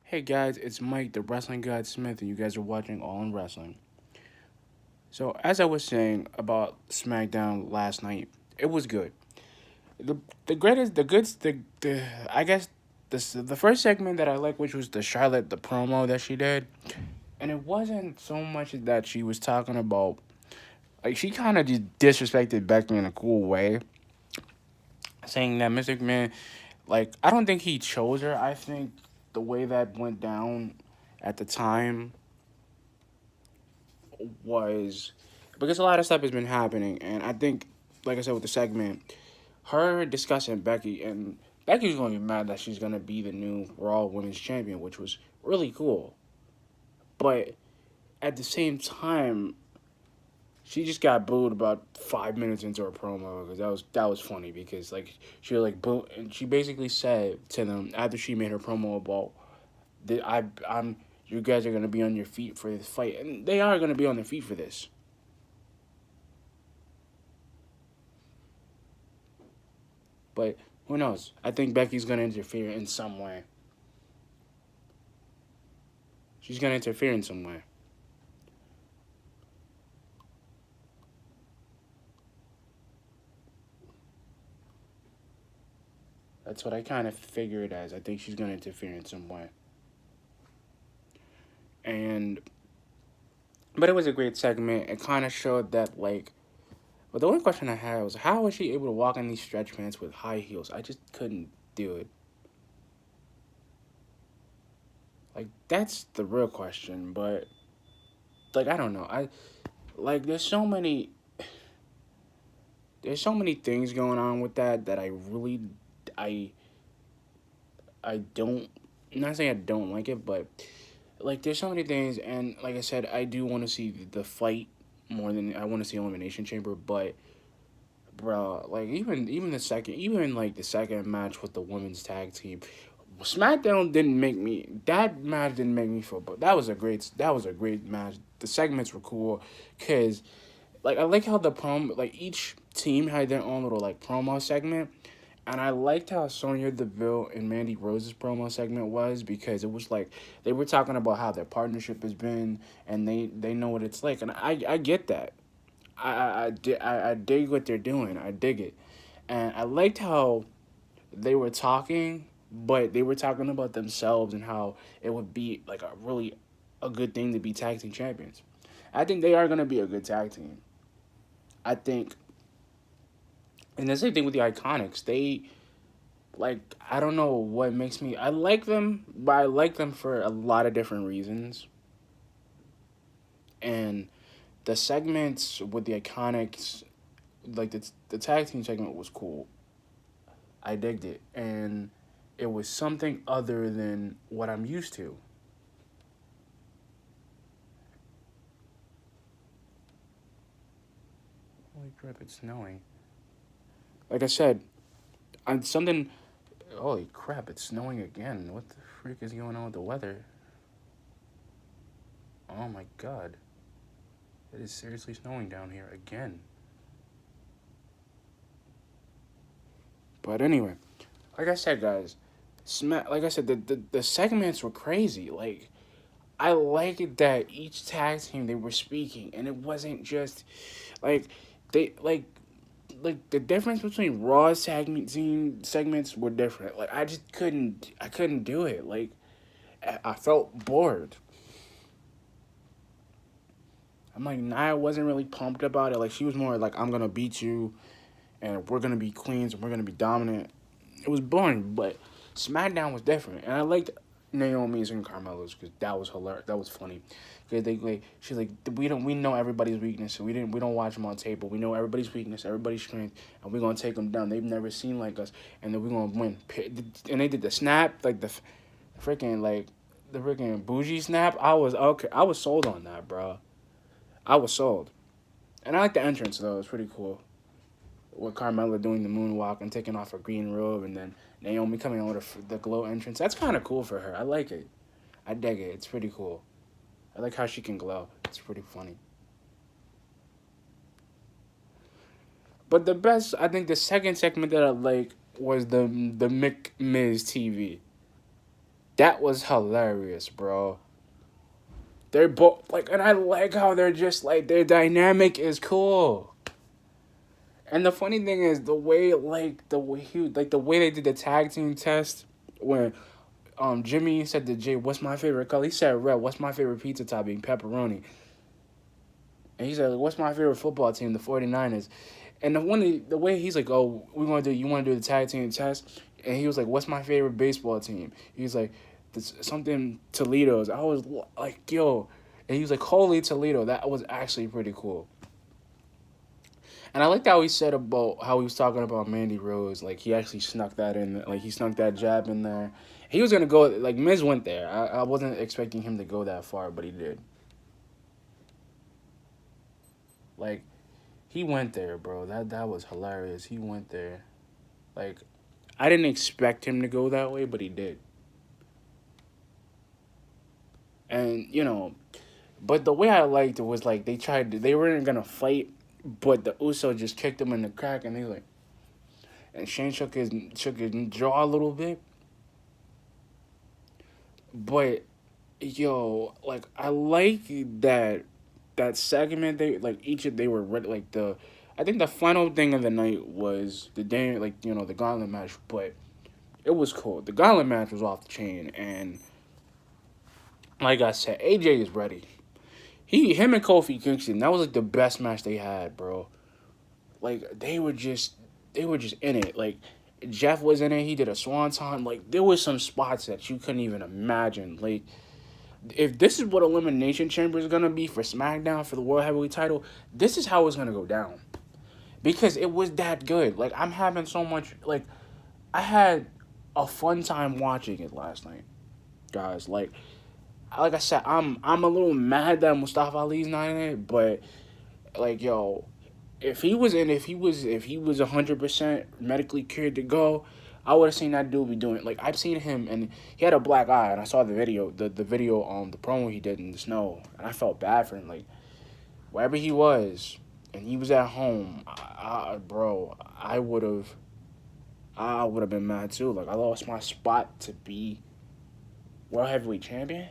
Hey guys, it's Mike, the Wrestling God Smith, and you guys are watching All in Wrestling. So, as I was saying about SmackDown last night, it was good. The the greatest, the goods, the I guess the first segment that I liked, which was the Charlotte the promo that she did, and it wasn't so much that she was talking about like she kind of just disrespected Becky in a cool way, saying that Mr. McMahon, like I don't think he chose her. I think the way that went down at the time was because a lot of stuff has been happening, and I think, like I said with the segment, her discussing Becky and Becky's going to be mad that she's going to be the new Raw Women's Champion, which was really cool. But at the same time, she just got booed about 5 minutes into her promo because that was funny because like she was like boo and she basically said to them after she made her promo about that I'm you guys are gonna be on your feet for this fight, and they are gonna be on their feet for this. But who knows? I think Becky's gonna interfere in some way. She's gonna interfere in some way. That's what I kind of figured as. I think she's gonna interfere in some way. And but it was a great segment. It kind of showed that like. But the only question I had was how was she able to walk in these stretch pants with high heels? I just couldn't do it. Like that's the real question. But like I don't know. I like there's so many things going on with that I really I I don't I'm not saying I don't like it, but like there's so many things, and like I said, I do want to see the fight more than I want to see Elimination Chamber. But bro, like even like the second match with the women's tag team, SmackDown didn't make me that match didn't make me feel, but that was a great match. The segments were cool, cause like I like how the like each team had their own little like promo segment, and I liked how Sonya Deville and Mandy Rose's promo segment was because it was like they were talking about how their partnership has been, and they know what it's like, and I get that. I dig what they're doing. I dig it, and I liked how they were talking, but they were talking about themselves and how it would be like a good thing to be tag team champions. I think they are gonna be a good tag team. I think, and the same thing with the Iconics. They like I don't know what makes me. I like them, but I like them for a lot of different reasons. And the segments with the Iconics, like the tag team segment was cool. I digged it, and it was something other than what I'm used to. Holy crap! It's snowing. Like I said, I'm something. Holy crap! It's snowing again. What the freak is going on with the weather? Oh my god! It is seriously snowing down here again. But anyway, like I said, guys, like I said, the segments were crazy. Like I like it that each tag team they were speaking, and it wasn't just like they like the difference between Raw's segments were different. Like I couldn't do it. Like I felt bored. I'm like Nia wasn't really pumped about it. Like she was more like I'm gonna beat you, and we're gonna be queens and we're gonna be dominant. It was boring, but SmackDown was different, and I liked Naomi's and Carmella's because that was hilarious. That was funny because they like she's like we know everybody's weakness, so we don't watch them on tape, but we know everybody's weakness, everybody's strength, and we're gonna take them down. They've never seen like us, and then we're gonna win. And they did the snap, like freaking like the freaking bougie snap. I was okay. I was sold on that, bro. I was sold, and I like the entrance though. It's pretty cool with Carmella doing the moonwalk and taking off her green robe, and then Naomi coming on with the glow entrance. That's kind of cool for her. I like it. I dig it. It's pretty cool. I like how she can glow. It's pretty funny. But the best, I think, the second segment that I like was the Mick Miz TV. That was hilarious, bro. They're both like, and I like how they're just like their dynamic is cool. And the funny thing is the way the way they did the tag team test when Jimmy said to Jay, "What's my favorite color?" He said red. "What's my favorite pizza topping?" Pepperoni. And he said, "What's my favorite football team?" The 49ers. And the way he's like, "Oh, you want to do the tag team test?" And he was like, "What's my favorite baseball team?" He's like, this, something Toledo's. I was like, "Yo," and he was like, "Holy Toledo." That was actually pretty cool. And I liked how he said about how he was talking about Mandy Rose. Like he actually snuck that in. Like he snuck that jab in there. He was gonna go like Miz went there. I wasn't expecting him to go that far, but he did. Like he went there, bro. That was hilarious. He went there. Like I didn't expect him to go that way, but he did. And but the way I liked it was like they weren't gonna fight, but the Uso just kicked him in the crack, and and Shane shook his jaw a little bit, but yo, like I like that segment. They were ready. I think the final thing of the night was the day, the gauntlet match, but it was cool. The gauntlet match was off the chain, and like I said, AJ is ready. Him and Kofi Kingston, that was like the best match they had, bro. Like they were just in it. Like Jeff was in it. He did a swanton. Like there was some spots that you couldn't even imagine. Like if this is what Elimination Chamber is gonna be for SmackDown for the World Heavyweight Title, this is how it's gonna go down because it was that good. Like I'm having so much. Like I had a fun time watching it last night, guys. Like I said, I'm a little mad that Mustafa Ali's not in it, but like yo, if he was 100% medically cleared to go, I would have seen that dude be doing it. Like I've seen him and he had a black eye and I saw the video, the video on the promo he did in the snow, and I felt bad for him. Like wherever he was and he was at home, bro, I would have been mad too. Like I lost my spot to be world heavyweight champion.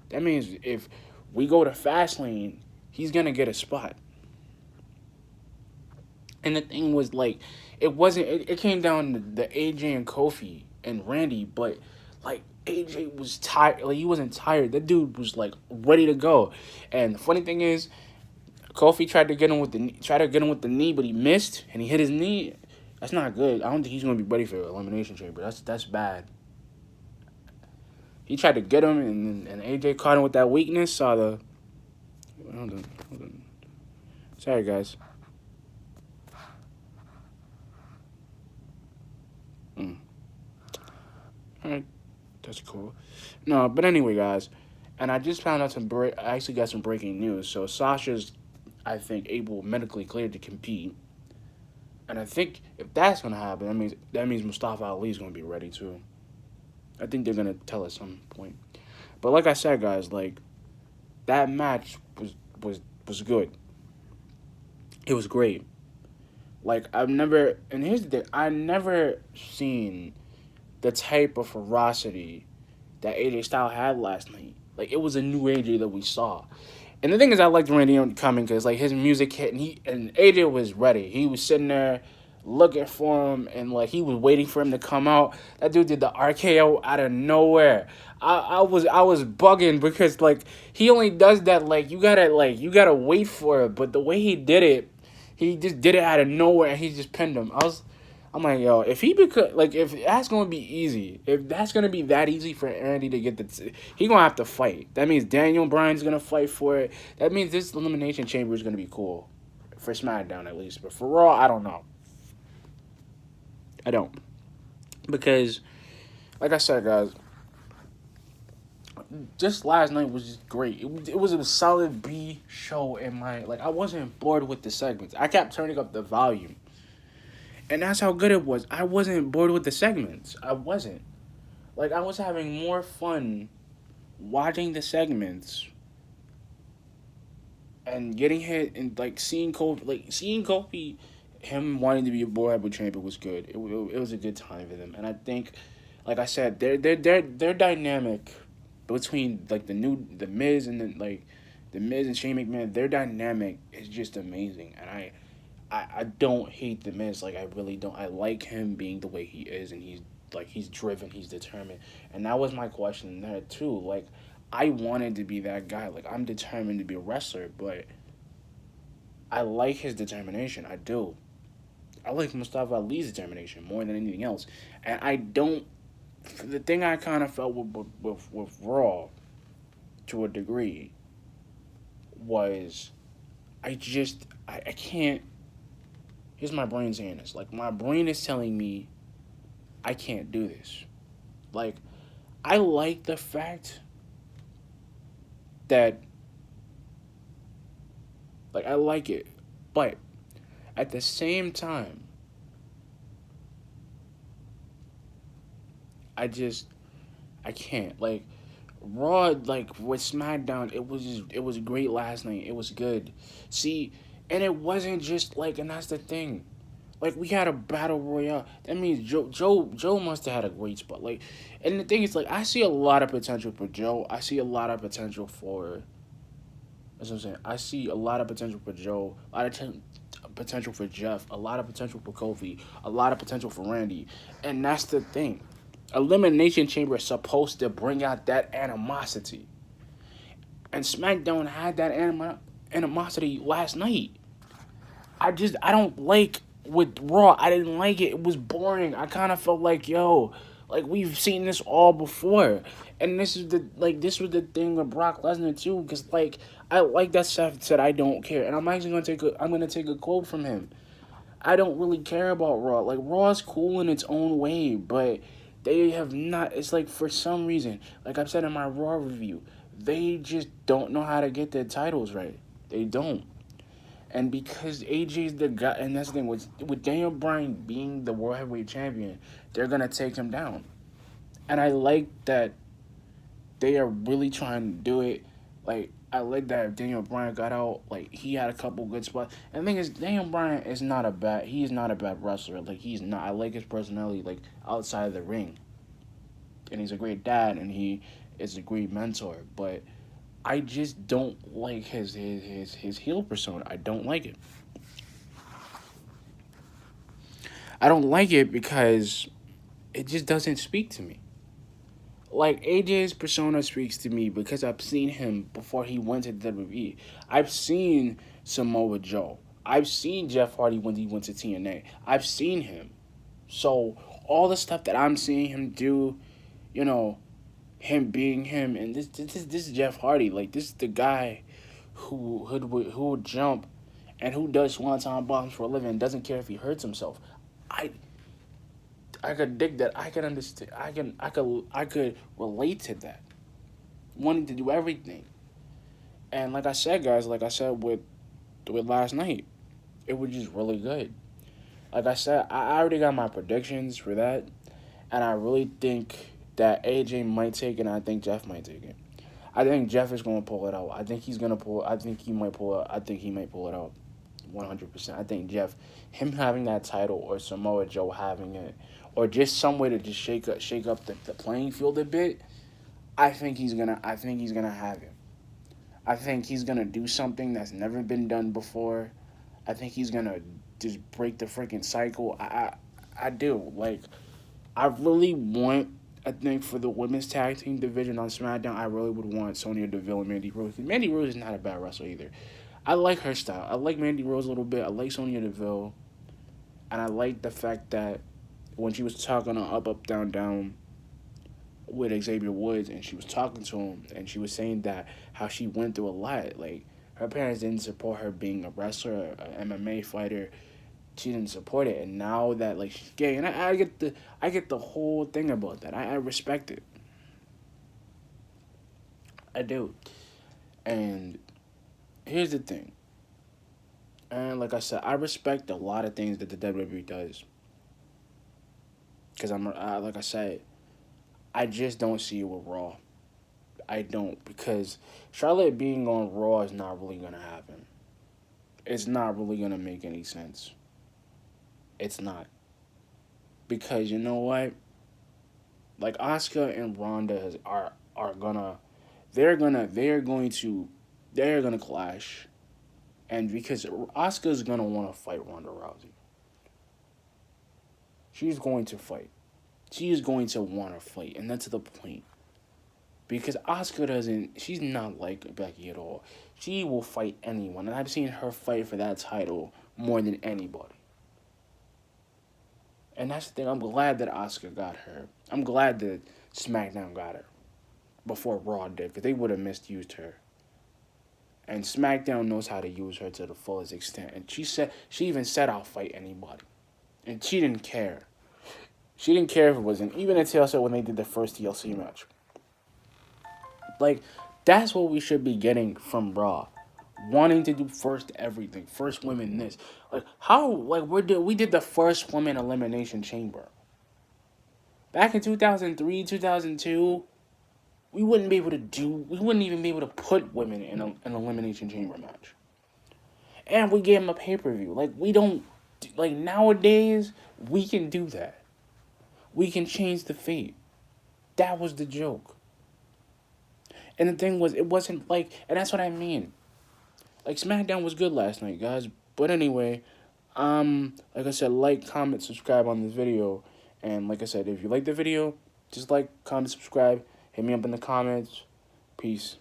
That means if we go to Fastlane, he's gonna get a spot. And the thing was like, it wasn't. It came down to the AJ and Kofi and Randy, but like AJ was tired. Like he wasn't tired. That dude was like ready to go. And the funny thing is, Kofi tried to get him with the knee, but he missed and he hit his knee. That's not good. I don't think he's gonna be ready for Elimination Chamber. That's bad. He tried to get him, and AJ caught him with that weakness. Saw the. Hold on. Sorry, guys. Mm. All right, that's cool. No, but anyway, guys, and I just found out I actually got some breaking news. So Sasha's, I think, able medically cleared to compete, and I think if that's gonna happen, that means Mustafa Ali's gonna be ready too. I think they're gonna tell us some point. But like I said, guys, like that match was good. It was great. Like and here's the thing, I never seen the type of ferocity that AJ Styles had last night. Like it was a new AJ that we saw. And the thing is, I liked Randy Orton coming because like his music hit, and AJ was ready. He was sitting there looking for him, and like he was waiting for him to come out. That dude did the RKO out of nowhere. I was bugging because like he only does that you gotta wait for it, but the way he did it, he just did it out of nowhere and he just pinned him. I'm like, yo, if that's gonna be easy, if that's gonna be that easy for Randy to get he gonna have to fight. That means Daniel Bryan's gonna fight for it. That means this Elimination Chamber is gonna be cool, for SmackDown at least. But for Raw, I don't know. I don't, because like I said, guys, just last night was just great. It was a solid B show in my I wasn't bored with the segments. I kept turning up the volume. And that's how good it was. I wasn't bored with the segments. I wasn't. Like I was having more fun watching the segments and getting hit and seeing Kofi, him wanting to be a world heavyweight champion was good. It was a good time for them, and I think like I said, their dynamic between like the Miz and the Miz and Shane McMahon, their dynamic is just amazing, and I don't hate the Miz. Like I really don't. I like him being the way he is, and he's driven, he's determined, and that was my question there too. Like I wanted to be that guy. Like I'm determined to be a wrestler, but I like his determination. I do. I like Mustafa Ali's determination more than anything else, and I don't. The thing I kind of felt with Raw, to a degree, was I can't. Here's my brain saying this. Like my brain is telling me I can't do this. Like I like the fact that I like it, but at the same time, I just I can't. Like Raw, like with SmackDown, it was great last night. It was good. See, and it wasn't just like, and that's the thing. Like we had a battle royale. That means Joe must have had a great spot. Like, and the thing is, like I see a lot of potential for Joe. I see a lot of potential for. That's what I'm saying. I see a lot of potential for Joe. A lot of potential for Jeff. A lot of potential for Kofi. A lot of potential for Randy. And that's the thing. Elimination Chamber is supposed to bring out that animosity. And SmackDown had that animosity last night. I don't like with Raw. I didn't like it. It was boring. I kind of felt like, yo, like we've seen this all before. And this was the thing with Brock Lesnar too, because like I like that Seth said I don't care, and I'm gonna take a quote from him. I don't really care about Raw. Like Raw's cool in its own way, but they have not. It's like for some reason, like I've said in my Raw review, they just don't know how to get their titles right. They don't. And because AJ's the guy, and that's the thing with Daniel Bryan being the world heavyweight champion, they're gonna take him down. And I like that they are really trying to do it. Like I like that Daniel Bryan got out. Like he had a couple good spots. And the thing is, Daniel Bryan is not a bad. He is not a bad wrestler. Like he's not. I like his personality. Like outside of the ring, and he's a great dad, and he is a great mentor. But I just don't like his heel persona. I don't like it. I don't like it because it just doesn't speak to me. Like AJ's persona speaks to me because I've seen him before he went to WWE. I've seen Samoa Joe. I've seen Jeff Hardy when he went to TNA. I've seen him. So all the stuff that I'm seeing him do, you know, him being him, and this is Jeff Hardy. Like this is the guy who would jump, and who does swanton bombs for a living and doesn't care if he hurts himself. I I could dig that. I could understand. I could relate to that. Wanting to do everything, and like I said, guys, like I said with last night, it was just really good. Like I said, I already got my predictions for that, and I really think that AJ might take it, and I think Jeff might take it. I think Jeff is going to pull it out. I think he's going to pull. I think he might pull it. I think he might pull it out. 100%. I think Jeff, him having that title, or Samoa Joe having it, or just some way to just shake up the playing field a bit. I think he's gonna have it. I think he's gonna do something that's never been done before. I think he's gonna just break the freaking cycle. I do. Like I really want. I think for the women's tag team division on SmackDown, I really would want Sonya Deville and Mandy Rose. Mandy Rose is not a bad wrestler either. I like her style. I like Mandy Rose a little bit. I like Sonya Deville, and I like the fact that when she was talking on Up Up Down Down with Xavier Woods, and she was talking to him, and she was saying that how she went through a lot. Like her parents didn't support her being a wrestler, a MMA fighter. She didn't support it, and now that like she's gay, and I get the whole thing about that. I respect it. I do. And here's the thing. And like I said, I respect a lot of things that the WWE does. Because like I said, I just don't see it with Raw. I don't, because Charlotte being on Raw is not really gonna happen. It's not really gonna make any sense. It's not, because you know what? Like Asuka and Ronda are gonna they're gonna clash, and because Asuka's gonna want to fight Ronda Rousey, she's going to fight. She is going to want to fight, and that's the point. Because Asuka doesn't, she's not like Becky at all. She will fight anyone, and I've seen her fight for that title more than anybody. And that's the thing. I'm glad that Asuka got her. I'm glad that SmackDown got her before Raw did, because they would have misused her. And SmackDown knows how to use her to the fullest extent. And she even said I'll fight anybody, and she didn't care. She didn't care if it wasn't even a TLC when they did the first TLC match. Like, that's what we should be getting from Raw. Wanting to do first everything, first women this. Like how like we did the first women elimination chamber. Back in 2003, 2002, we wouldn't even be able to put women in an elimination chamber match. And we gave them a pay-per-view. Like we don't like nowadays we can do that. We can change the fate. That was the joke. And the thing was, it wasn't like, and that's what I mean. Like SmackDown was good last night, guys. But anyway, like I said, like, comment, subscribe on this video, and like I said, if you like the video, just like, comment, subscribe, hit me up in the comments. Peace.